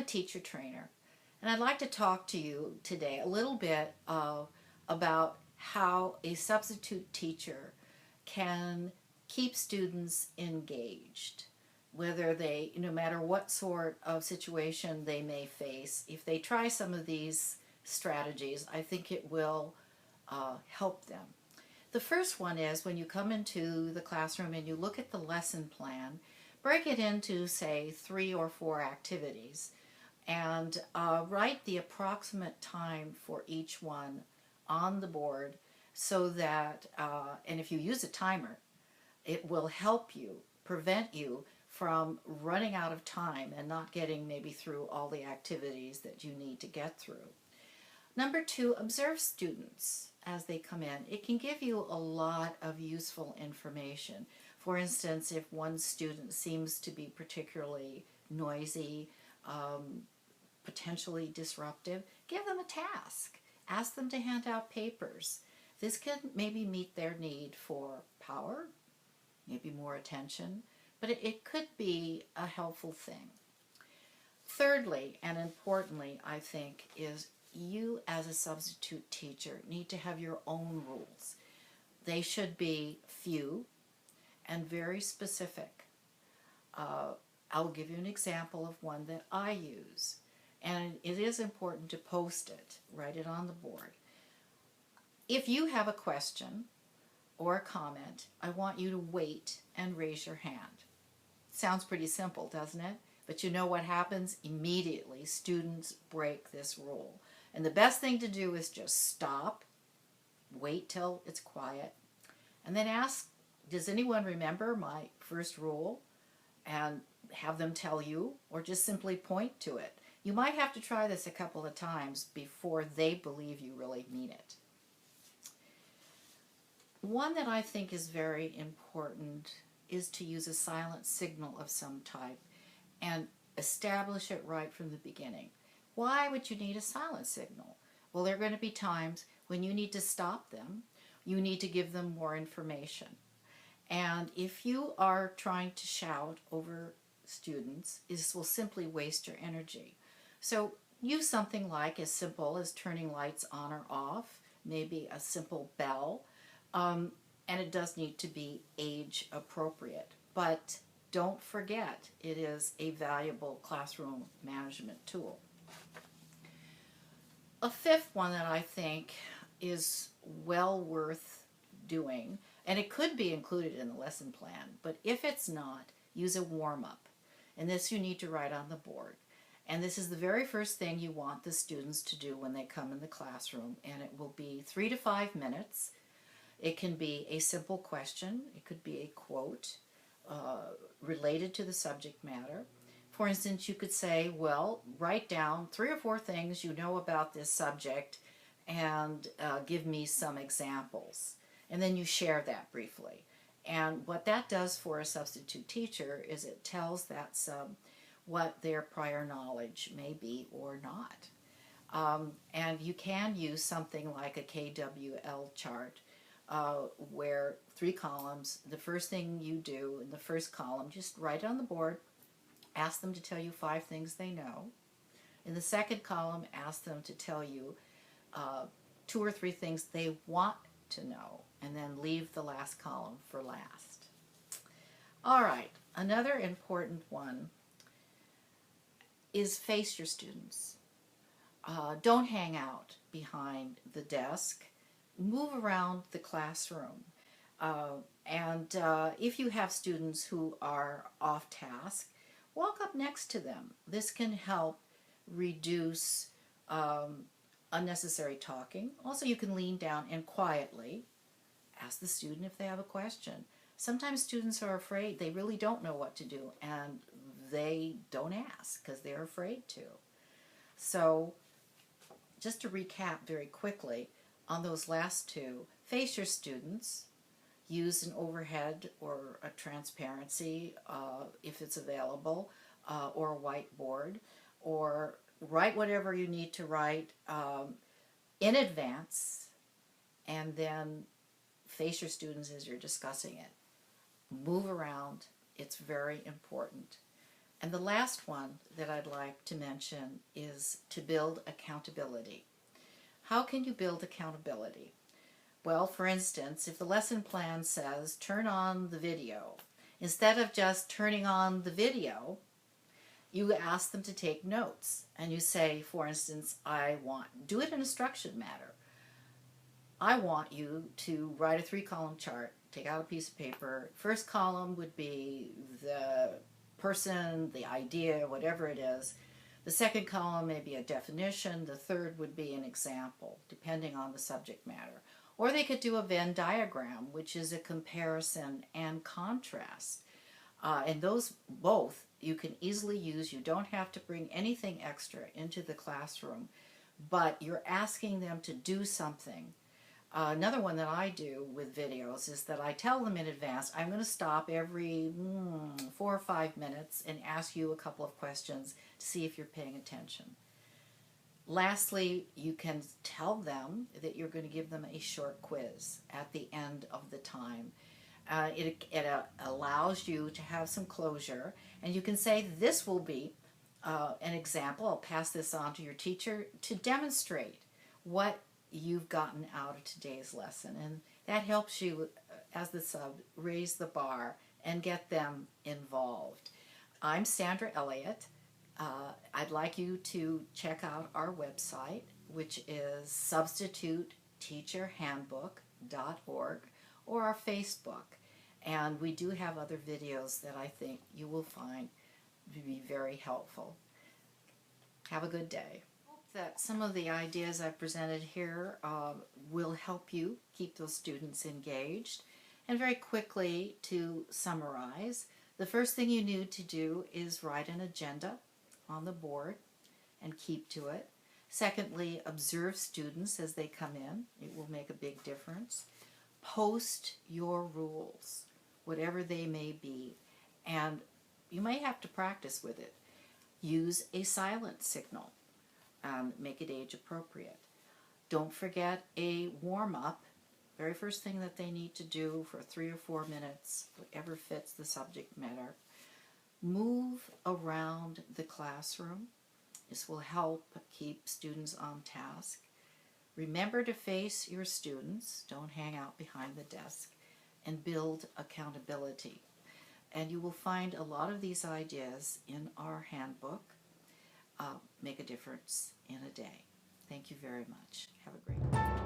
teacher trainer, and I'd like to talk to you today a little bit about how a substitute teacher can keep students engaged, whether they, no matter what sort of situation they may face. If they try some of these strategies, I think it will help them. The first one is when you come into the classroom and you look at the lesson plan, break it into, say, 3 or 4 activities and write the approximate time for each one on the board so that, and if you use a timer, it will help you, prevent you from running out of time and not getting maybe through all the activities that you need to get through. Number 2, observe students as they come in. It can give you a lot of useful information. For instance, if one student seems to be particularly noisy, potentially disruptive, give them a task. Ask them to hand out papers. This can maybe meet their need for power, maybe more attention, but it could be a helpful thing. Thirdly, and importantly, I think, is you as a substitute teacher need to have your own rules. They should be few and very specific. I'll give you an example of one that I use, and it is important to post it, write it on the board. If you have a question or a comment, I want you to wait and raise your hand. Sounds pretty simple, doesn't it? But you know what happens? Immediately, students break this rule. And the best thing to do is just stop, wait till it's quiet, and then ask, does anyone remember my first rule? And have them tell you, or just simply point to it. You might have to try this a couple of times before they believe you really mean it. One that I think is very important is to use a silent signal of some type and establish it right from the beginning. Why would you need a silent signal? Well, there are going to be times when you need to stop them. You need to give them more information. And if you are trying to shout over students, this will simply waste your energy. So use something like as simple as turning lights on or off, maybe a simple bell, and it does need to be age appropriate. But don't forget, it is a valuable classroom management tool. A fifth one that I think is well worth doing, and it could be included in the lesson plan, but if it's not, use a warm-up. And this you need to write on the board. And this is the very first thing you want the students to do when they come in the classroom, and it will be 3 to 5 minutes. It can be a simple question. It could be a quote related to the subject matter. For instance, you could say, well, write down 3 or 4 things you know about this subject and give me some examples. And then you share that briefly. And what that does for a substitute teacher is it tells that sub what their prior knowledge may be or not. And you can use something like a KWL chart where 3 columns, the first thing you do in the first column, just write it on the board, ask them to tell you 5 things they know. In the second column, ask them to tell you 2 or 3 things they want to know, and then leave the last column for last. All right, another important one is face your students. Don't hang out behind the desk. Move around the classroom. And if you have students who are off task, walk up next to them. This can help reduce unnecessary talking. Also, you can lean down and quietly ask the student if they have a question. Sometimes students are afraid. They really don't know what to do, and they don't ask because they're afraid to. So just to recap very quickly on those last 2, face your students, use an overhead or a transparency if it's available, or a whiteboard, or write whatever you need to write in advance, and then face your students as you're discussing it. Move around. It's very important. And the last one that I'd like to mention is to build accountability. How can you build accountability? Well, for instance, if the lesson plan says turn on the video, instead of just turning on the video, you ask them to take notes. And you say, for instance, do it in a structured manner. I want you to write a 3-column chart, take out a piece of paper. First column would be the person, the idea, whatever it is. The second column may be a definition. The third would be an example, depending on the subject matter. Or they could do a Venn diagram, which is a comparison and contrast. And those both you can easily use. You don't have to bring anything extra into the classroom, but you're asking them to do something. Another one that I do with videos is that I tell them in advance, I'm going to stop every 4 or 5 minutes and ask you a couple of questions to see if you're paying attention. Lastly, you can tell them that you're going to give them a short quiz at the end of the time. It allows you to have some closure, and you can say this will be an example. I'll pass this on to your teacher to demonstrate what you've gotten out of today's lesson, and that helps you as the sub raise the bar and get them involved. I'm Sandra Elliott. I'd like you to check out our website, which is substituteteacherhandbook.org, or our Facebook. And we do have other videos that I think you will find to be very helpful. Have a good day. I hope that some of the ideas I've presented here will help you keep those students engaged. And very quickly, to summarize, the first thing you need to do is write an agenda on the board and keep to it. Secondly, observe students as they come in. It will make a big difference. Post your rules, whatever they may be, and you may have to practice with it. Use a silent signal. Make it age appropriate. Don't forget a warm-up. Very first thing that they need to do for 3 or 4 minutes, whatever fits the subject matter. Move around the classroom. This will help keep students on task. Remember to face your students. Don't hang out behind the desk. And build accountability. And you will find a lot of these ideas in our handbook. Make a difference in a day. Thank you very much. Have a great day.